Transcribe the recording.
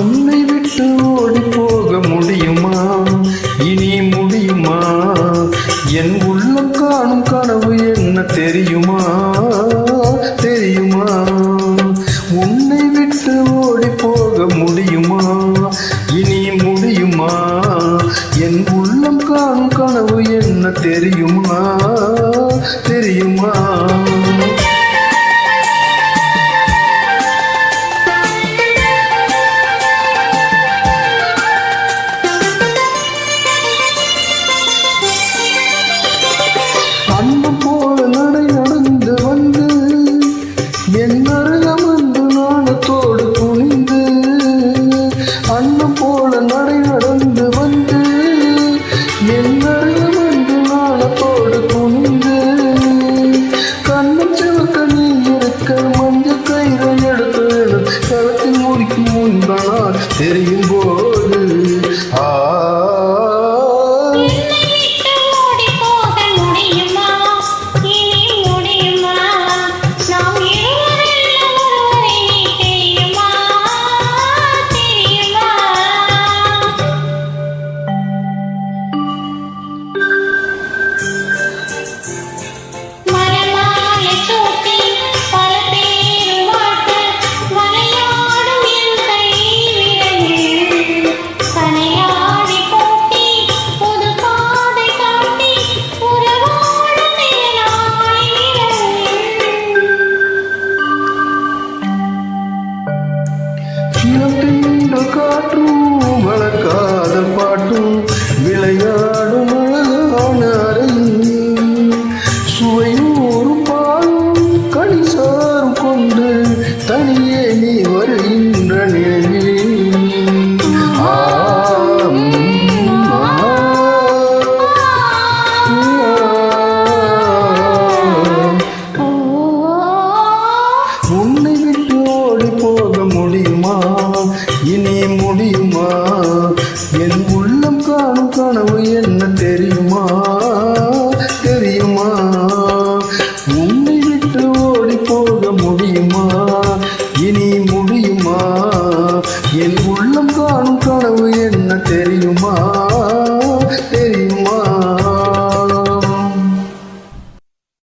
உன்னை விட்டு ஓடி போக முடியுமா? இனி முடியுமா? என் உள்ளம் காணும் கனவு என்ன தெரியுமா? தெரியுமா? உன்னை விட்டு ஓடி போக முடியுமா? இனி முடியுமா? என் உள்ளம் காணும் கனவு என்ன தெரியுமா? தெரியுமா? அண்ணன் போல நடை நடந்து வந்து என் அருகமந்து நாணத்தோடு குனிந்து, அண்ணன் போல நடை நடந்து வந்து என் அருகமந்து நாணத்தோடு குனிந்து, கண்ணன் சிவக்க நீ இருக்க மஞ்சள் கயிறை எடுத்து களத்தில் முடிக்கும் முன்பனால் தெரியும் போது காற்றும் வளர்க்காத பாட்டும் விளையாடும் அழகான அறையும் சுவையூறும் பாலும் கணிசாரும் கொண்டு தனியே நீ வருகின்ற நினைவில் உன்னை விட்டு ஓடி போக முடியுமா? இனி முடியுமா? என் உள்ளம் காணும் கனவு என்ன தெரியுமா? தெரியுமா? உன்னை விட்டு ஓடி போக முடியுமா? இனி முடியுமா? என்